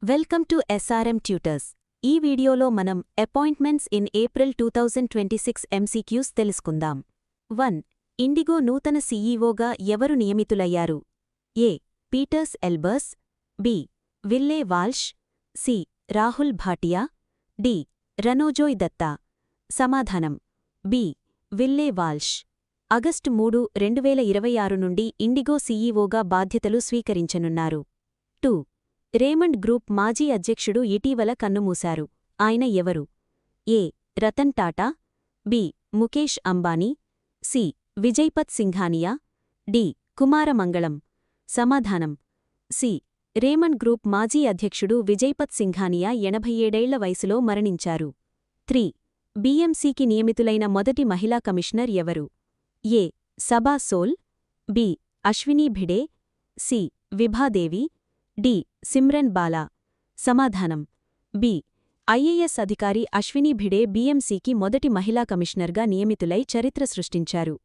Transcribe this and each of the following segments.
Welcome to SRM tutors. ఈ వీడియోలో మనం అపాయింట్మెంట్స్ ఇన్ ఏప్రిల్ 2026 ఎంసీక్యూస్ తెలుసుకుందాం. 1. ఇండిగో నూతన సీఈఓగా ఎవరు నియమితులయ్యారు? A. Peters Elbers, B. Willie Walsh, C. Rahul Bhatia, D. Ranojoy Dutta. సమాధానం బి. విల్లే వాల్ష్. ఆగస్టు 3, 2026 నుండి ఇండిగో సీఈఓగా బాధ్యతలు స్వీకరించనున్నారు. 2. రేమండ్ గ్రూప్ మాజీ అధ్యక్షుడు ఇటీవల కన్నుమూశారు. ఆయన ఎవరు? A. Ratan Tata, B. Mukesh Ambani, C. Vijaypat Singhania, D. Kumaramangalam. సమాధానం సి. రేమండ్ గ్రూప్ మాజీ అధ్యక్షుడు విజయ్పత్ సింఘానియా 87 ఏళ్ల వయసులో మరణించారు. 3. బీఎంసీకి నియమితులైన మొదటి మహిళా కమిషనర్ ఎవరు? A. Saba Sol, B. Ashwini Bhide, C. Vibhadevi, D. Simran Bala. సమాధానం బి. ఐఏఎస్ అధికారి అశ్వినీ భిడే బీఎంసీకి మొదటి మహిళా కమిషనర్గా నియమితులై చరిత్ర సృష్టించారు.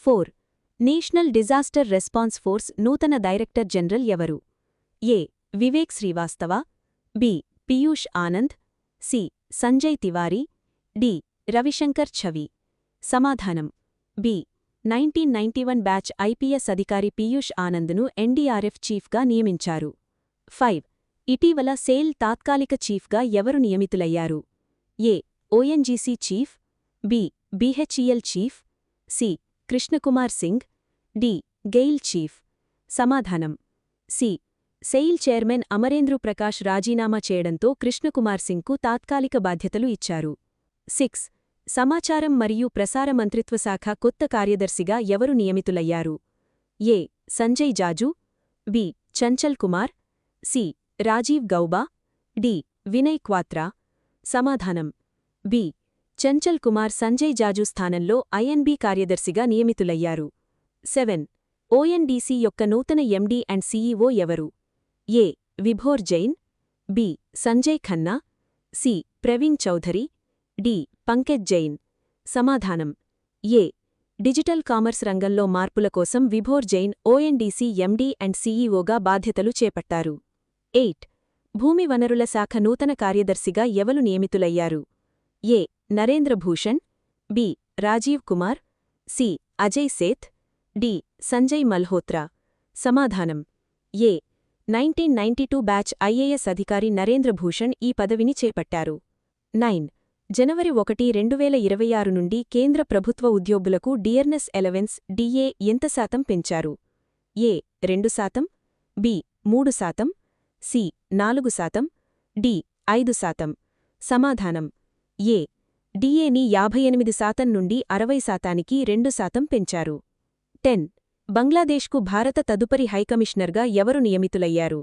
4. నేషనల్ డిజాస్టర్ రెస్పాన్స్ ఫోర్స్ నూతన డైరెక్టర్ జనరల్ ఎవరు? A. Vivek Srivastava, B. Piyush Anand, C. Sanjay Tiwari, D. Ravishankar Chhavi. సమాధానం బి. 1991 బ్యాచ్ ఐపీఎస్ అధికారి పీయూష్ ఆనంద్ను ఎన్డీఆర్ఎఫ్ చీఫ్గా నియమించారు. 5. ఇటీవల సేల్ తాత్కాలిక చీఫ్గా ఎవరు నియమితులయ్యారు? A. ONGC chief, B. BHEL chief, C. Krishnakumar Singh, D. GAIL chief. సమాధానం సి. సెయిల్ చైర్మన్ అమరేంద్రు ప్రకాష్ రాజీనామా చేయడంతో కృష్ణకుమార్ సింగ్కు తాత్కాలిక బాధ్యతలు ఇచ్చారు. 6. సమాచారం మరియు ప్రసార మంత్రిత్వశాఖ కొత్త కార్యదర్శిగా ఎవరు నియమితులయ్యారు? A. Sanjay Jaju, B. Chanchal Kumar, C. Rajiv Gauba, D. Vinay Kwatra. సమాధానం బి. చంచల్ కుమార్ సంజయ్ జాజు స్థానంలో ఐఎన్బి కార్యదర్శిగా నియమితులయ్యారు. 7. ఓఎన్డీసీ యొక్క నూతన ఎండీ అండ్ సీఈఓ ఎవరు? A. Vibhor Jain, B. Sanjay Khanna, C. Praveen Chaudhary, D. Pankaj Jain. సమాధానం ఏ. డిజిటల్ కామర్స్ రంగంలో మార్పుల కోసం Vibhor Jain ONDC MD and సీఈఓగా బాధ్యతలు చేపట్టారు. 8. భూమి వనరుల శాఖ నూతన కార్యదర్శిగా ఎవరు నియమితులయ్యారు? A. Narendra Bhushan, B. Rajeev Kumar, C. Ajay Seth, D. Sanjay Malhotra. సమాధానం ఏ. 1992 బ్యాచ్ ఐఏఎస్ అధికారి నరేంద్ర భూషణ్ ఈ పదవిని చేపట్టారు. 9. జనవరి 1, 2026 నుండి కేంద్ర ప్రభుత్వ ఉద్యోగులకు డియర్నెస్ ఎలవెన్స్ డిఏ ఎంత శాతం పెంచారు? ఏ. 2%, బి. 3%, సి. 4%, డి. 5%. సమాధానం ఏ. డిఏని 58% నుండి 60%కి 2% పెంచారు. 10. బంగ్లాదేశ్కు భారత తదుపరి హైకమిషనర్గా ఎవరు నియమితులయ్యారు?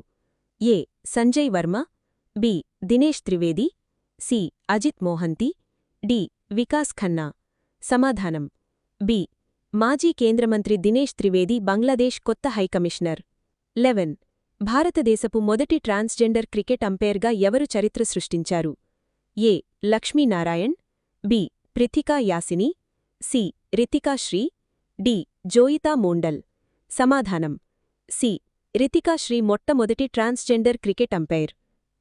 A. Sanjay Verma, B. Dinesh Trivedi, C. Ajit Mohanty, D. Vikas Khanna. సమాధానం బి. మాజీ కేంద్రమంత్రి దినేష్ త్రివేది బంగ్లాదేశ్ కొత్త హైకమిషనర్. 11. భారతదేశపు మొదటి ట్రాన్స్జెండర్ క్రికెట్ అంపైర్గా ఎవరు చరిత్ర సృష్టించారు? A. Lakshminarayan, B. Prithika Yasini, C. Ritika Sri, D. Joyita Mondal. సమాధానం సి. రితికా శ్రీ మొట్టమొదటి transgender cricket umpire.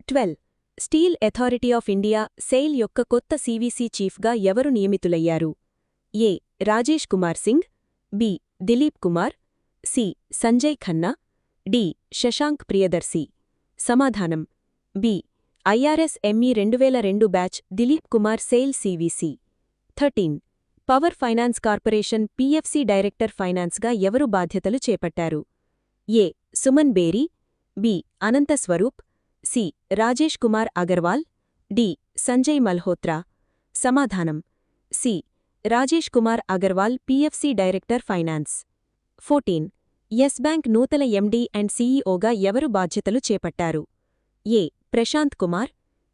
12. Steel authority of India SAIL యొక్క కొత్త సీవీసీ చీఫ్గా ఎవరు నియమితులయ్యారు? A. Rajesh Kumar Singh, B. Dileep Kumar, C. Sanjay Khanna, D. Shashank Priyadarshi. సమాధానం B. IRS ME 2002 batch Dileep Kumar SAIL CVC. 13. Power finance corporation PFC director ఫైనాన్స్గా ఎవరు బాధ్యతలు చేపట్టారు? A. Suman బేరీ, B. Anantha Swaroop, C. Rajesh Kumar Agarwal, D. Sanjay Malhotra. సమాధానం C. Rajesh Kumar Agarwal PFC director finance. 14. Yes Bank నూతన ఎండీ అండ్ సీఈఓగా ఎవరు బాధ్యతలు చేపట్టారు? A. Prashant Kumar,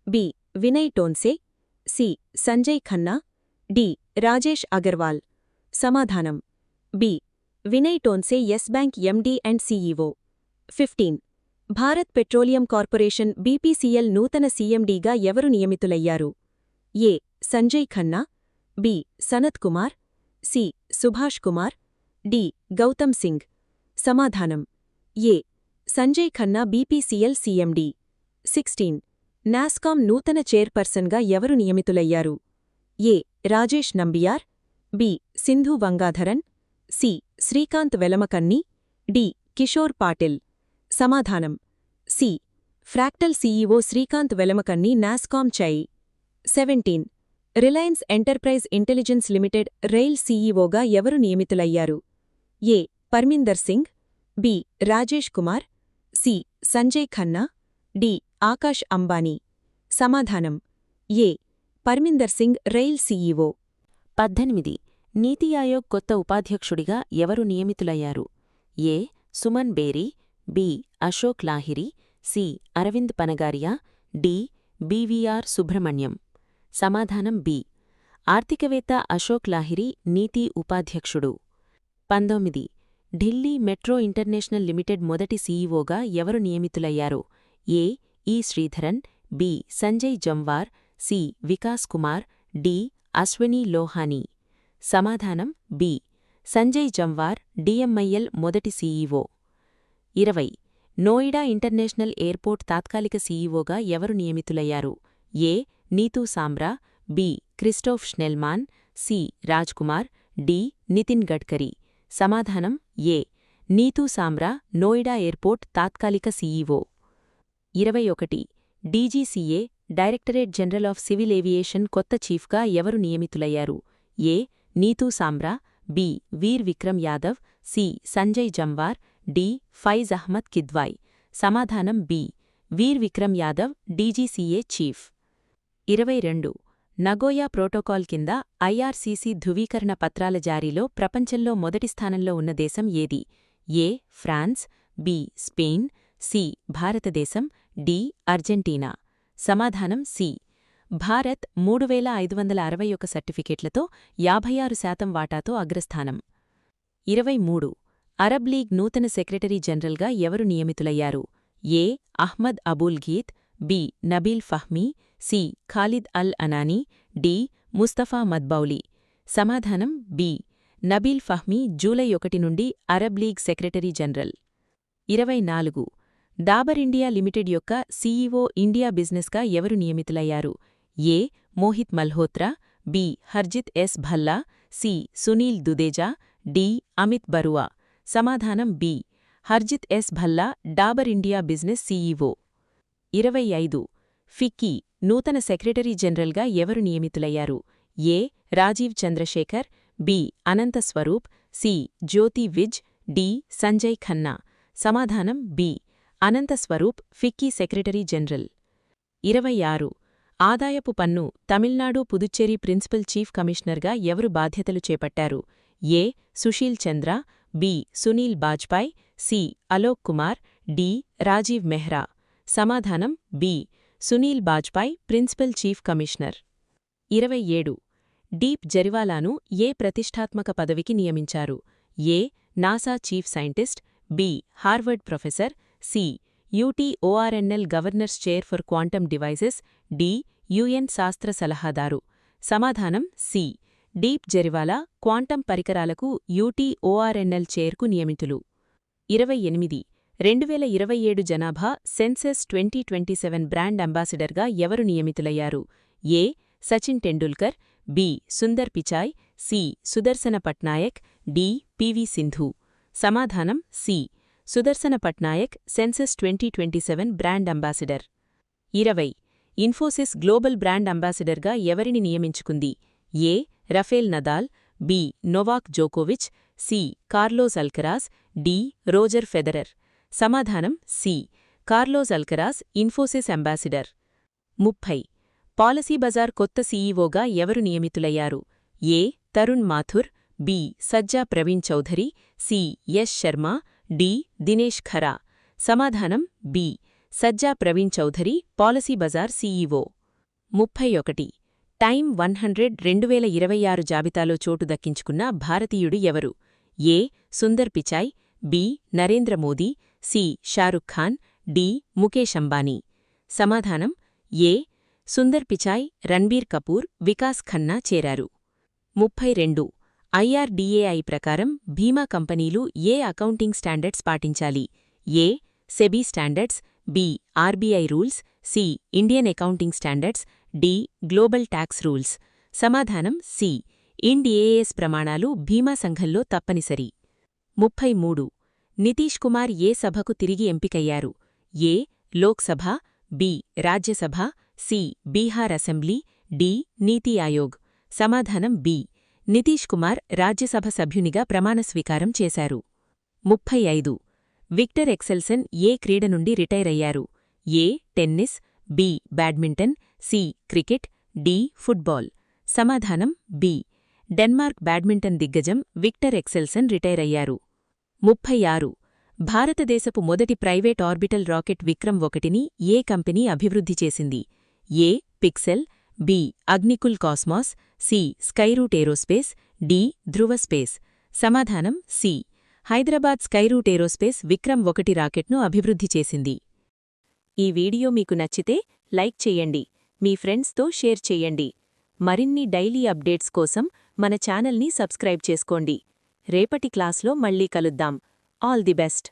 B. Vinay Tonse, C. Sanjay Khanna, D. Rajesh Agarwal. సమాధానం B. Vinay Tonse Yes Bank MD and CEO. 15. Bharat petroleum corporation BPCL నూతన సీఎండీగా ఎవరు నియమితులయ్యారు? A. Sanjay Khanna, B. Sanat Kumar, C. Subhash Kumar, D. Gautam Singh. సమాధానం A. Sanjay Khanna BPCL CMD. 16. NASSCOM నూతన చైర్పర్సన్గా ఎవరు నియమితులయ్యారు? A. Rajesh Nambiar, B. Sindhu Vangadharan, C. Srikanth Velamakanni, D. Kishore Patil. సమాధానం C. Fractal CEO Srikanth Velamakanni NASSCOM చై. 17. Reliance enterprise intelligence limited REIL సీఈఓగా ఎవరు నియమితులయ్యారు? A. Parminder Singh, B. Rajesh Kumar, C. Sanjay Khanna, D. Akash Ambani. సమాధానం A. Parminder Singh REIL CEO. 18. NITI Aayog కొత్త ఉపాధ్యక్షుడిగా ఎవరు నియమితులయ్యారు? A. Suman బేరీ, B. Ashok Lahiri, C. Arvind Panagariya, D. BVR Subrahmanyam. సమాధానం బి. ఆర్థికవేత్త అశోక్ లాహిరి నీతి ఉపాధ్యక్షుడు. 19. ఢిల్లీ మెట్రో ఇంటర్నేషనల్ లిమిటెడ్ మొదటి సీఈఓగా ఎవరు నియమితులయ్యారు? A. E Sreedharan, B. Sanjay Jamwar, C. Vikas Kumar, D. Ashwani Lohani. సమాధానం బి. సంజయ్ జంవార్ డిఎంఐఎల్ మొదటి సీఈఓ. 20. నోయిడా ఇంటర్నేషనల్ ఎయిర్పోర్ట్ తాత్కాలిక సీఈఓగా ఎవరు నియమితులయ్యారు? A. Neetu Samra, B. Christoph Schellmann, C. Rajkumar, D. Nitin Gadkari. సమాధానం ఏ. నీతూ సామ్రా నోయిడా ఎయిర్పోర్ట్ తాత్కాలిక CEO. 21. DGCA directorate general of civil aviation కొత్త చీఫ్గా ఎవరు నియమితులయ్యారు? A. Neetu Samra, B. Veer Vikram Yadav, C. Sanjay Jamwar, D. Faiz Ahmed Kidwai. సమాధానం B. Veer Vikram Yadav DGCA chief. 22. Nagoya protocol కింద ఐఆర్సీసీ ధృవీకరణ పత్రాల జారీలో ప్రపంచంలో మొదటి స్థానంలో ఉన్న దేశం ఏది? ఏ. France, B. Spain, C. భారతదేశం, డి. అర్జెంటీనా. సమాధానం సి. భారత్ 3561 సర్టిఫికేట్లతో 56% వాటాతో అగ్రస్థానం. 23. అరబ్ లీగ్ నూతన సెక్రటరీ జనరల్గా ఎవరు నియమితులయ్యారు? A. Ahmed Aboul Gheit, B. Nabil Fahmy, C. Khalid Al Anani, D. Mustafa Madbouly. సమాధానం బి. నబీల్ ఫహ్మీ జూలై 1 నుండి Arab League secretary general. 24. Dabur India limited యొక్క సీఈఓ ఇండియా బిజినెస్గా ఎవరు నియమితులయ్యారు? A. Mohit Malhotra, B. Harjit S Bhalla, C. Sunil Dudeja, D. Amit బరువా. సమాధానం B. Harjit S Bhalla Dabur India business CEO. 25. FICCI నూతన secretary జనరల్గా ఎవరు నియమితులయ్యారు? A. Rajeev Chandrasekhar, B. Anantha Swaroop, C. Jyoti Vij, D. Sanjay Khanna. సమాధానం బి. అనంత స్వరూప్ ఫిక్కీ సెక్రటరీ జనరల్. 26. ఆదాయపు పన్ను తమిళనాడు పుదుచ్చేరి ప్రిన్సిపల్ చీఫ్ కమిషనర్గా ఎవరు బాధ్యతలు చేపట్టారు? A. Sushil Chandra, B. Sunil Bajpai, C. Alok Kumar, D. Rajeev Mehra. సమాధానం B. Sunil Bajpai principal chief commissioner. 27. Deep జరివాలాను ఏ ప్రతిష్ఠాత్మక పదవికి నియమించారు? A. NASA chief scientist, B. Harvard professor, C. UTORNL governors chair for quantum devices, D. UN శాస్త్ర సలహాదారు. సమాధానం సి. డీప్ జరివాలా క్వాంటం పరికరాలకు యూటీఓఆర్ఎన్ఎల్ చైర్కు నియమితులు. 28. 2027 జనాభా సెన్సెస్ 2027 బ్రాండ్ అంబాసిడర్గా ఎవరు నియమితులయ్యారు? A. Sachin Tendulkar, B. Sundar Pichai, C. Sudarsan Pattnaik, D. PV Sindhu. సమాధానం C. Sudarsan Pattnaik census 2027 brand ambassador. 20. Infosys global brand అంబాసిడర్గా ఎవరిని నియమించుకుంది? A. Rafael Nadal, B. Novak జోకోవిచ్, C. Carlos Alcaraz, D. Roger Federer. సమాధానం C. Carlos Alcaraz Infosys ambassador. 30. Policybazaar కొత్త సీఈఓగా ఎవరు నియమితులయ్యారు? A. Tarun Mathur, B. Sajja Praveen Chaudhary, C. Yash Sharma, D. Dinesh Khara. సమాధానం B. Sajja Praveen Chaudhary Policybazaar CEO. 31. Time 100 2026 జాబితాలో చోటు దక్కించుకున్న భారతీయుడు ఎవరు? A. Sundar Pichai, B. Narendra Modi, C. Shahrukh Khan, D. Mukesh Ambani. సమాధానం ఏ. సుందర్ పిచాయ్ రణ్బీర్ కపూర్, వికాస్ ఖన్నా చేరారు. 32. ఐఆర్డీఏఐ ప్రకారం బీమా కంపెనీలు ఏ అకౌంటింగ్ స్టాండర్డ్స్ పాటించాలి? A. SEBI standards, B. RBI rules, C Indian accounting standards, D global tax rules. సమాధానం సి IND-AS ప్రమాణాలు భీమా సంఘంలో తప్పనిసరి. 33. నితీష్ కుమార్ ఏ సభకు తిరిగి ఎంపికయ్యారు? A Lok Sabha, B Rajya Sabha, C Bihar assembly, D NITI Aayog. సమాధానం బి నితీష్ కుమార్ రాజ్యసభ సభ్యునిగా ప్రమాణస్వీకారం చేశారు. 35. విక్టర్ ఎక్సెల్సన్ ఏ క్రీడ నుండి రిటైర్ అయ్యారు? A tennis, B badminton, C cricket, D football. సమాధానం బి డెన్మార్క్ బ్యాడ్మింటన్ దిగ్గజం విక్టర్ ఎక్సెల్సన్ రిటైర్ అయ్యారు. 36. భారతదేశపు మొదటి ప్రైవేట్ ఆర్బిటల్ రాకెట్ విక్రమ్-1ని ఏ కంపెనీ అభివృద్ధి చేసింది? A Pixxel, B Agnikul Cosmos, C Skyroot aerospace, D Dhruva space. సమాధానం C Hyderabad Skyroot aerospace Vikram రాకెట్ను అభివృద్ధి చేసింది. ఈ వీడియో మీకు నచ్చితే లైక్ చేయండి, మీ ఫ్రెండ్స్తో షేర్ చేయండి. మరిన్ని డైలీ అప్డేట్స్ కోసం మన ఛానల్ని సబ్స్క్రైబ్ చేసుకోండి. రేపటి క్లాస్లో మళ్ళీ కలుద్దాం. All the best.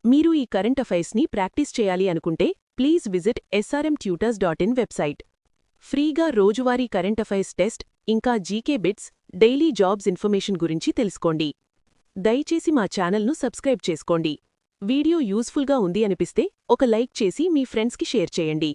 మీరు ఈ కరెంట్ అఫైర్స్ని ప్రాక్టీస్ చేయాలి అనుకుంటే ప్లీజ్ విజిట్ srmtutors.in వెబ్సైట్. ఫ్రీగా రోజువారీ కరెంట్ అఫైర్స్ టెస్ట్ ఇంకా GK bits, daily jobs information గురించి తెలుసుకోండి. దయచేసి మా ఛానల్ను సబ్స్క్రైబ్ చేసుకోండి. వీడియో యూస్ఫుల్గా ఉంది అనిపిస్తే ఒక లైక్ చేసి మీ ఫ్రెండ్స్కి షేర్ చేయండి.